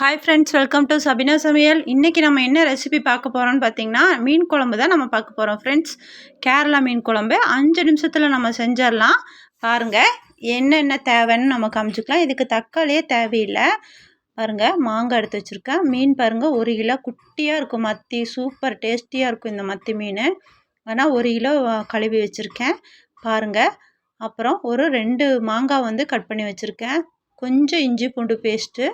Hi friends, welcome to Sabina சமையல். இன்றைக்கி நம்ம என்ன ரெசிபி பார்க்க போகிறோம்னு பார்த்தீங்கன்னா, மீன் குழம்பு தான் நம்ம பார்க்க போகிறோம் ஃப்ரெண்ட்ஸ். கேரளா மீன் குழம்பு 5 நிமிஷத்தில் நம்ம செஞ்சிடலாம். பாருங்கள், என்னென்ன தேவைன்னு நம்ம காமிச்சிக்கலாம். இதுக்கு தக்காளியே தேவையில்லை. பாருங்கள், மாங்காய் எடுத்து வச்சுருக்கேன். மீன் பாருங்கள், 1 கிலோ குட்டியாக இருக்கும். மத்தி சூப்பர் டேஸ்டியாக இருக்கும் இந்த மத்தி மீன். ஆனால் 1 கிலோ கழுவி வச்சுருக்கேன் பாருங்கள். அப்புறம் ஒரு 2 மாங்காய் வந்து கட் பண்ணி வச்சுருக்கேன். கொஞ்சம் இஞ்சி பூண்டு பேஸ்ட்டு,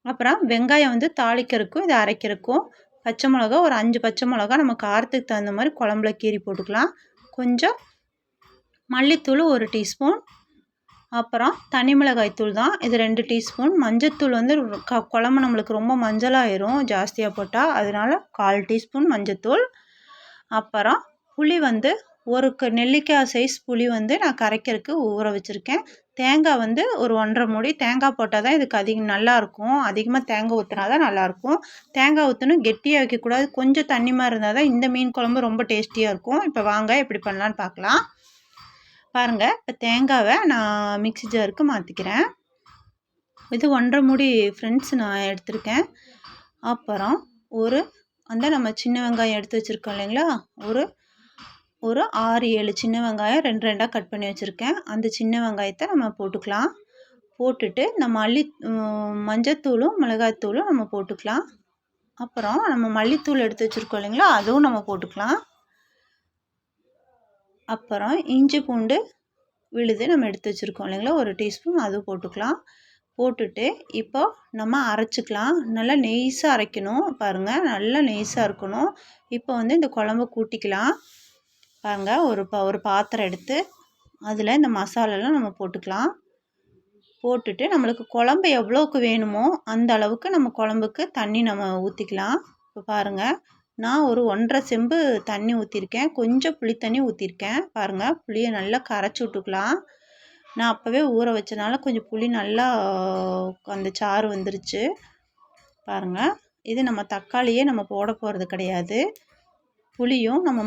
அப்புறம் வெங்காயம் வந்து தாளிக்கிறதுக்கும் இது அரைக்கிறதுக்கும், பச்சை மிளகா ஒரு 5 பச்சை மிளகா நம்ம காரத்துக்கு தகுந்த மாதிரி குழம்புல கீறி போட்டுக்கலாம். கொஞ்சம் மல்லித்தூள் 1 டீஸ்பூன், அப்புறம் தனி மிளகாய் தூள் தான் இது 2 டீஸ்பூன். மஞ்சத்தூள் வந்து குழம்பு நம்மளுக்கு ரொம்ப மஞ்சளாயிரும் ஜாஸ்தியாக போட்டால், அதனால் 1/4 டீஸ்பூன் மஞ்சத்தூள். அப்புறம் புளி வந்து ஒரு நெல்லிக்காய் சைஸ் புளி வந்து நான் கரைக்கிறதுக்கு ஊற வச்சுருக்கேன். தேங்காய் வந்து ஒரு 1.5 மூடி தேங்காய் போட்டால் தான் இதுக்கு நல்லாயிருக்கும். அதிகமாக தேங்காய் ஊற்றினா தான் நல்லாயிருக்கும். தேங்காய் ஊற்றணும், கெட்டியாக வைக்கக்கூடாது. கொஞ்சம் தண்ணி மாதிரி இருந்தால் தான் இந்த மீன் குழம்பு ரொம்ப டேஸ்டியாக இருக்கும். இப்போ வாங்க எப்படி பண்ணலான்னு பார்க்கலாம். பாருங்கள், இப்போ தேங்காவை நான் மிக்ஸி ஜாருக்கு மாற்றிக்கிறேன். இது 1.5 மூடி ஃப்ரெண்ட்ஸ் நான் எடுத்திருக்கேன். அப்புறம் அந்த நம்ம சின்ன வெங்காயம் எடுத்து வச்சுருக்கோம் இல்லைங்களா, ஒரு 6-7 சின்ன வெங்காயம் 2 கட் பண்ணி வச்சுருக்கேன். அந்த சின்ன வெங்காயத்தை நம்ம போட்டுக்கலாம். போட்டுட்டு நம்ம மஞ்சத்தூளும் மிளகாய்த்தூளும் நம்ம போட்டுக்கலாம். அப்புறம் நம்ம மல்லித்தூள் எடுத்து வச்சுருக்கோம் இல்லைங்களா, அதுவும் நம்ம போட்டுக்கலாம். அப்புறம் இஞ்சி பூண்டு விழுது நம்ம எடுத்து வச்சுருக்கோம் இல்லைங்களா, 1 டீஸ்பூன் அதுவும் போட்டுக்கலாம். போட்டுட்டு இப்போ நம்ம அரைச்சிக்கலாம். நல்லா நெய்ஸாக அரைக்கணும். பாருங்கள், நல்லா நெய்ஸாக இருக்கணும். இப்போ வந்து இந்த குழம்பு கூட்டிக்கலாம். பாருங்கள், ஒரு பாத்திரம் எடுத்து அதில் இந்த மசாலாலாம் நம்ம போட்டுக்கலாம். போட்டுட்டு நம்மளுக்கு குழம்பு எவ்வளோக்கு வேணுமோ அந்த அளவுக்கு நம்ம குழம்புக்கு தண்ணி நம்ம ஊற்றிக்கலாம். இப்போ பாருங்கள், நான் ஒரு 1.5 செம்பு தண்ணி ஊற்றிருக்கேன். கொஞ்சம் புளி தண்ணி ஊற்றிருக்கேன். பாருங்கள், புளியை நல்லா கரைச்சி விட்டுக்கலாம். நான் அப்போவே ஊற வச்சனால கொஞ்சம் புளி நல்லா அந்த சாறு வந்துருச்சு. பாருங்கள், இது நம்ம தக்காளியே நம்ம போட போகிறது கிடையாது. புளியும் நம்ம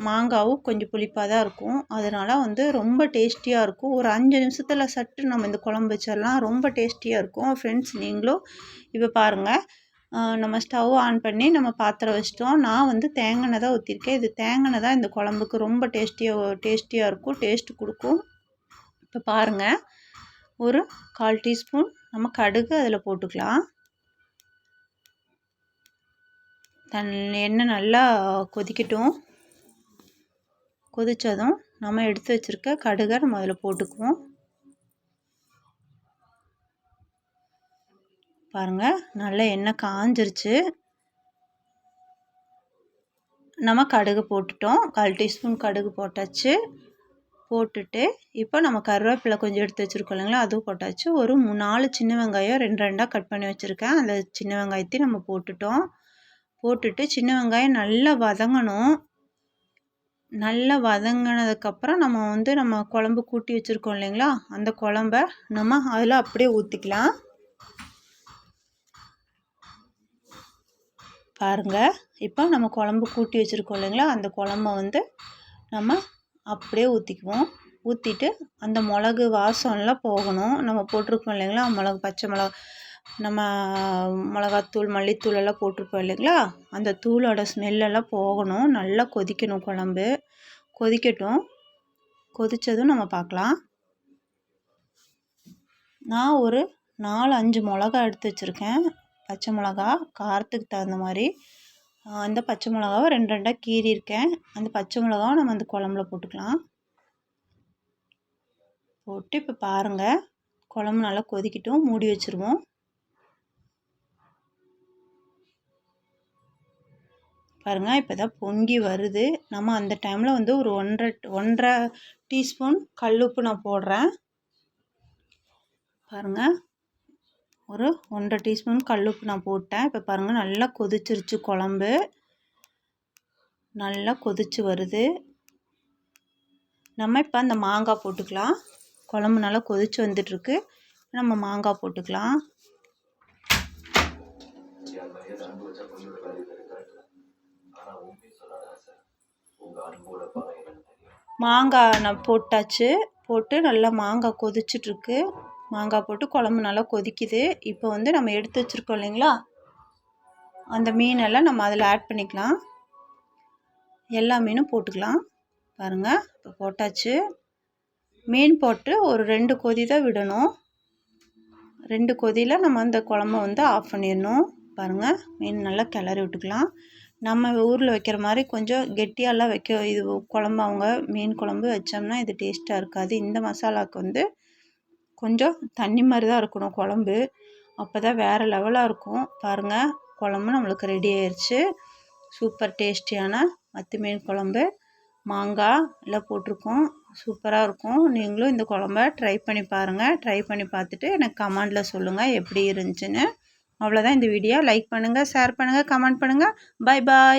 மாங்காவும் கொஞ்சம் புளிப்பாக தான் இருக்கும். அதனால் வந்து ரொம்ப டேஸ்டியாக இருக்கும். ஒரு 5 நிமிஷத்தில் சட்டு நம்ம இந்த குழம்பு வச்சிடலாம். ரொம்ப டேஸ்டியாக இருக்கும் ஃப்ரெண்ட்ஸ். நீங்களும் இப்போ பாருங்கள், நம்ம ஸ்டவ் ஆன் பண்ணி நம்ம பாத்திரம் வச்சிட்டோம். நான் வந்து தேங்காய் எண்ணெய் தான் ஊற்றிருக்கேன். இது தேங்காய் எண்ணெய் தான் இந்த குழம்புக்கு ரொம்ப டேஸ்டியாக இருக்கும், டேஸ்ட்டு கொடுக்கும். இப்போ பாருங்கள், ஒரு 1/4 டீஸ்பூன் நம்ம கடுகு அதில் போட்டுக்கலாம். எண்ணெய் நல்லா கொதிக்கட்டும். கொதித்ததும் நம்ம எடுத்து வச்சுருக்க கடுகை நம்ம அதில் போட்டுக்குவோம். பாருங்கள், நல்லா எண்ணெய் காஞ்சிருச்சு. நம்ம கடுகு போட்டுட்டோம். 1/4 டீஸ்பூன் கடுகு போட்டாச்சு. போட்டுட்டு இப்போ நம்ம கருவேப்பிலை கொஞ்சம் எடுத்து வச்சுருக்கோம் இல்லைங்களா, அதுவும் போட்டாச்சு. ஒரு 4 சின்ன வெங்காயம் 2 கட் பண்ணி வச்சுருக்கேன். அந்த சின்ன வெங்காயத்தையும் நம்ம போட்டுட்டோம். போட்டுட்டு சின்ன வெங்காயம் நல்லா வதங்கணும். நல்லா வதங்கினதுக்கப்புறம் நம்ம குழம்பு கூட்டி வச்சுருக்கோம் இல்லைங்களா, அந்த குழம்ப நம்ம அதில் அப்படியே ஊற்றிக்கலாம். பாருங்கள், இப்போ நம்ம குழம்பு கூட்டி வச்சுருக்கோம் இல்லைங்களா, அந்த குழம்ப வந்து நம்ம அப்படியே ஊற்றிக்குவோம். ஊற்றிட்டு அந்த மிளகு வாசம்லாம் போகணும். நம்ம போட்டிருக்கோம் இல்லைங்களா, பச்சை மிளகா, நம்ம மிளகாத்தூள் மல்லித்தூள் எல்லாம் போட்டிருப்போம் இல்லைங்களா, அந்த தூளோட ஸ்மெல்லெல்லாம் போகணும். நல்லா கொதிக்கணும் குழம்பு. கொதிக்கட்டும். கொதித்ததும் நம்ம பார்க்கலாம். நான் ஒரு 4-5 மிளகா எடுத்து வச்சுருக்கேன். பச்சை மிளகா காரத்துக்கு தகுந்த மாதிரி. அந்த பச்சை மிளகாவை 2 கீறியிருக்கேன். அந்த பச்சை மிளகாவை நம்ம அந்த குழம்புல போட்டுக்கலாம். போட்டு இப்போ பாருங்கள், குழம்பு நல்லா கொதிக்கட்டும். மூடி வச்சுருவோம். பாருங்கள், இப்போ தான் பொங்கி வருது. நம்ம அந்த டைமில் வந்து ஒரு 1.5 டீஸ்பூன் கல்லுப்பு நான் போடுறேன். பாருங்கள், ஒரு 1.5 டீஸ்பூன் கல்லுப்பு நான் போட்டேன். இப்போ பாருங்கள், நல்லா கொதிச்சிருச்சு குழம்பு. நல்லா கொதிச்சு வருது. நம்ம இப்போ அந்த மாங்காய் போட்டுக்கலாம். குழம்பு நல்லா கொதிச்சு வந்துட்டுருக்கு. நம்ம மாங்காய் போட்டுக்கலாம். மாங்காய் நான் போட்டாச்சு. போட்டு நல்லா மாங்காய் கொதிச்சிட்ருக்கு. மாங்காய் போட்டு குழம்பு நல்லா கொதிக்குது. இப்போ வந்து நம்ம எடுத்து வச்சுருக்கோம் இல்லைங்களா, அந்த மீனெல்லாம் நம்ம அதில் ஆட் பண்ணிக்கலாம். எல்லா மீனும் போட்டுக்கலாம். பாருங்கள், இப்போ போட்டாச்சு. மீன் போட்டு ஒரு 2 கொதி தான் விடணும். 2 கொதியில் நம்ம அந்த குழம்ப வந்து ஆஃப் பண்ணிடணும். பாருங்கள், மீன் நல்லா கிளறி விட்டுக்கலாம். நம்ம ஊரில் வைக்கிற மாதிரி கொஞ்சம் கெட்டியாலாம் இது குழம்பு அவங்க மீன் குழம்பு வச்சோம்னா இது டேஸ்ட்டாக இருக்காது. இந்த மசாலாவுக்கு வந்து கொஞ்சம் தண்ணி மாதிரி தான் இருக்கணும் குழம்பு. அப்போ தான் வேறு லெவலாக இருக்கும். பாருங்கள், குழம்பு நம்மளுக்கு ரெடி ஆயிடுச்சு. சூப்பர் டேஸ்டியான மத்தி மீன் குழம்பு, மாங்காய் எல்லாம் போட்டிருக்கோம். சூப்பராக இருக்கும். நீங்களும் இந்த குழம்ப ட்ரை பண்ணி பாருங்கள். ட்ரை பண்ணி பார்த்துட்டு எனக்கு கமெண்டில் சொல்லுங்கள் எப்படி இருந்துச்சுன்னு. அவ்வளோதான் இந்த வீடியோ. லைக் பண்ணுங்கள், ஷேர் பண்ணுங்கள், கமெண்ட் பண்ணுங்கள். பாய் பாய்.